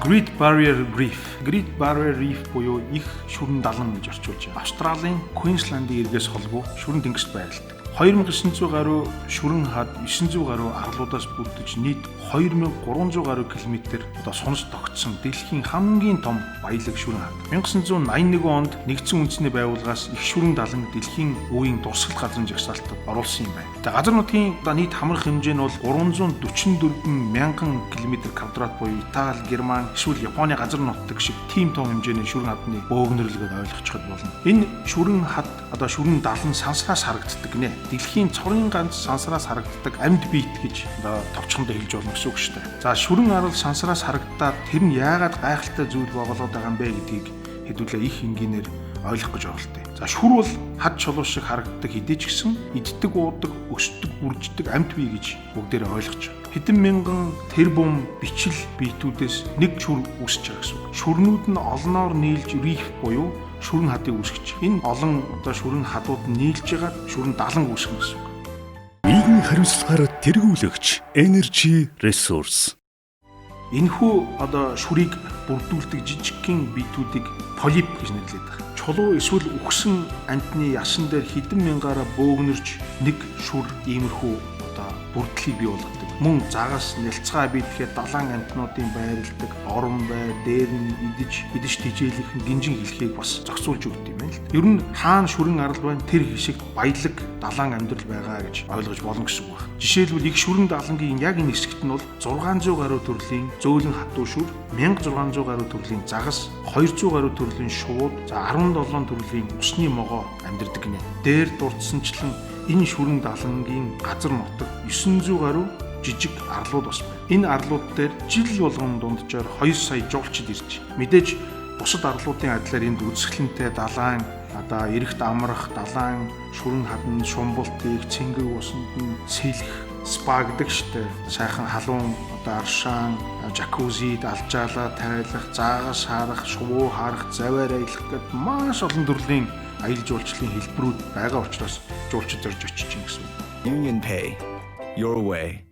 Great Barrier Reef. Great Barrier Reef буюу их шүрэн далан гэж орчуулж байгаа. Австралийн Queensland-ийн эргээс холбоо шүрэн тэнгист байрладаг. 2900 гаруй шүрэн хад 900 гаруй арлуудаас бүрдэж нийт 2300 гаруй километр сунаж тогтсон дэлхийн хамгийн том баялаг шүрэн хад. 1981 онд нэгдсэн үндэсний байгууллагаас их шүрэн далан дэлхийн үеийн дурсгалт газрын жагсаалтад оруулсан юм байна. Газар нутгийн нийт хамрах хэмжээ нь бол 344 мянган км квадрат буюу Итали, Герман, эсвэл Японы газар нутаг шиг тийм том хэмжээний шүрэн хадны бөөгнөрлөгөд ойлгочиход болно. Энэ шүрэн хад шүрэн далан сансраас харагддаг гинэ. Дэлхийн цорын ганц сансраас харагддаг амьд биет гэж товчхондоо хэлж болно гэсэн үг шүү дээ. За шүрэн арал сансраас харагдаад тэр нь яагаад гайхалтай зүйл болоод байгаа юм бэ гэдгийг хэдүүлээ их энгийнээр ойлгох гэж оролдъё. За шүр бол хад чулуу шиг харагддаг хэдий ч гэсэн иддэг, уудаг, өсдөг, үрждэг амьд бие гэж бүгдээрээ ойлгож байна. Хэдэн мянган тэрбум бичил биетүүдээс нэг шүр үүсэж байгаа гэсэн үг. Шүрнүүд нь олноор нийлж риф буюу шүрэн хадыг үүсгэж. Энэ олон шүрэн хадууд нийлж байгаа шүрэн далан үүсгэн гэсэн үг. Нийгмийн хариуцлагаар тэргүүлэгч Energy Resource. Энэхүү шүрийг бүрдүүлдэг жижигхэн биетүүдийг полип гэж нэрлэдэг байна. Чулуу эсвэл үхсэн амьтны ясан дээр хэдэн мянгаараа бөөгнөрж нэг шүр иймэрхүү бүрдлийг бий болгодог. Мөн загас нялцгай биедэхэд далайн амьтнуудын байрладаг орон байр дээр нь идэж тижээлэх гинжин хэлхийг бас зохицуулж өгдөг юм байна л. Ер нь хаана шүрэн арал байна тэр хишигт баялаг далайн амьдрал байгаа гэж ойлгож болно гэсэн үг байна. Жишээлбэл их шүрэн далангийн яг энэ хэсэгт нь бол 600 гаруй төрлийн зөөлөн хатуу шүр, 1600 гаруй төрлийн загас, 200 гаруй төрлийн шувууд, 17 төрлийн усны могоо амьдардаг гинэ. Дээр дурдсанчлан энэ шүрэн далангийн газар нутаг 900 гаруй жижиг арлууд бас байна. Энэ арлууд дээр жил болгон дунджаар 2 сая жуулчид ирж. Мэдээж бусад арлуудын адилаар энд үзэсгэлэнтэй далайн эрэгт амрах, далайн шүрэн хаданд шумбалтыг, цэнгэг усанд нь сэлэх, спа гэдэг штэ. Сайхан халуун аршаан, жакузид алжаалаа тайлах, заагас харах, шувуу харах, заваар аялах гэд маш олон төрлийн аялал жуулчлалын хэлбэрүүд байгаа учраас жуулчид орж очиж чинь гэсэн. Union Pay Your Way.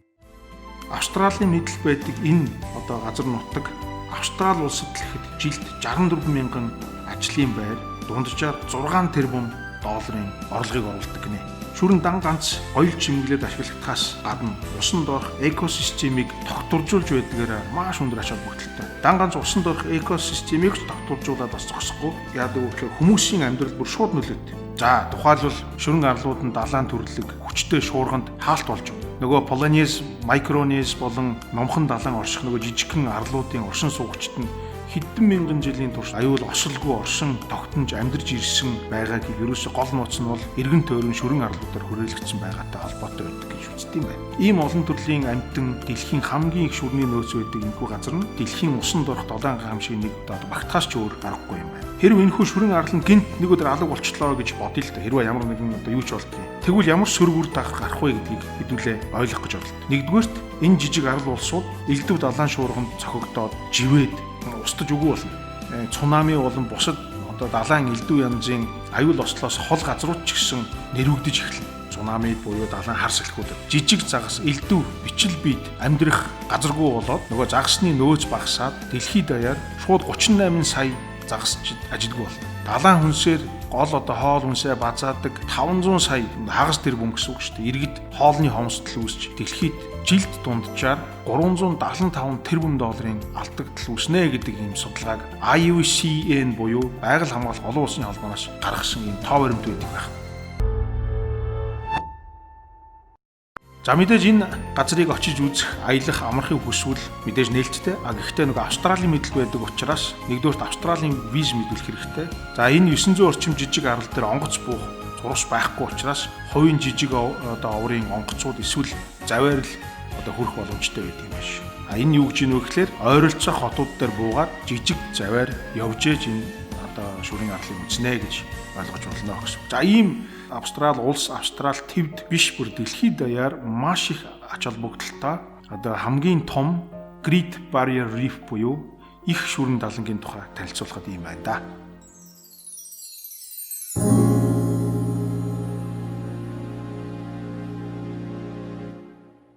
Австралийн нийтлэл байдаг энэ газар нутаг Австрали улсад гэхэд жилд 64 мянган ажлын байр дунджаар 6 тэрбум долларын орлогыг оруулдаг гинэ. Шүрэн дан ганц оёл чимэглээд ашиглахдаас гадна усан доорх экосистемийг тогтворжуулж байдгаараа маш өндөр ач холбогдолтой. Дан ганц усан доорх экосистемийг тогтворжуулаад бас зогсохгүй яадаг вэ? Хүмүүсийн амьдрал бүр шууд нөлөөтэй. За тухайлбал шүрэн арлууд нь далайн төрлөг хүчтэй шуурганд хаалт болж байна. Нөгөө Полинез, Микронез болон номхон далайн орших нөгөө жижигхэн арлуудын оршин суугчид нь хэдэн мянган жилийн турш аюул осолгүй оршин тогтнож амьдарч ирсэн байгааг ерөөсө гол нууц нь бол эргэн тойрон шүрэн арлуудаар хүрээлэгдсэн байгаатай холбоотой байдаг гэж үздэг юм байна. Ийм олон төрлийн амьтан дэлхийн хамгийн их шүрний нөөц байдаг энэхүү газар нь дэлхийн усан доорх долоон гамшиг нэг багтахаас ч өөр аргагүй юм байна. Хэрв энэхүү шүрэн арал нь гинт нэг өдөр алга болчлоо гэж бодъё л да. Хэрвээ ямар нэгэн юу ч болдгийг. Тэгвэл ямар сөргүр гарах вэ гэдгийг хэдүүлээ ойлгох гэж бодлоо. Нэгдүгээрт энэ жижиг арал улсууд элдв далайн шуурганд цохигдоод живээд устж үгүй болно. Цунами болон бусад далайн элдв янзын аюул ослоос хол газрууд ч гэсэн нэрвэгдэж эхэлнэ. Цунамид буюу далайн хар салхиудад жижиг загас элдв бичил биед амьдрах газаргүй болоод нөгөө загасны нөөц багасаад дэлхийд даяар шууд 38 сая загасчид ажилгүй болно. Далайн хүнсээр гол хоол хүнсээ базаадаг 500 сая хагас тэрбум гэсэн үг шүү дээ. Иргэд хоолны хомсдол үүсч дэлхийд жилд дунджаар 375 тэрбум долларын алдагдал үүснэ гэдэг ийм судалгааг IUCN буюу Байгаль хамгаалах олон улсын холбооноос гаргасан ийм тоо баримт байдаг байна. За мэдээж энэ газрыг очиж үзэх, аялах, амрахыг хүсвэл мэдээж нээлттэй. Гэхдээ нөгөө Австралийн мэдлэг байдаг учраас нэгдүгээр Австралийн виз мэдүүлэх хэрэгтэй. За энэ 900 орчим жижиг арал дээр онгоц буух зурус байхгүй учраас хувийн жижиг оврын онгоцууд эсвэл заваар л хүрэх боломжтой байдаг юм биш. Энэ юу гэж юм бэ гэхээр ойролцоо хотууд дээр буугаад жижиг заваар явж ээж энэ шүрэн арлыг үзнэ гэж ойлгож болно гэсэн. За ийм Австрали улс Австрали твд биш бүр дэлхийд даяар маш их ач холбогдолтой хамгийн том Great Barrier Reef буюу их шүрэн далангийн тухай танилцуулахад юм байна да.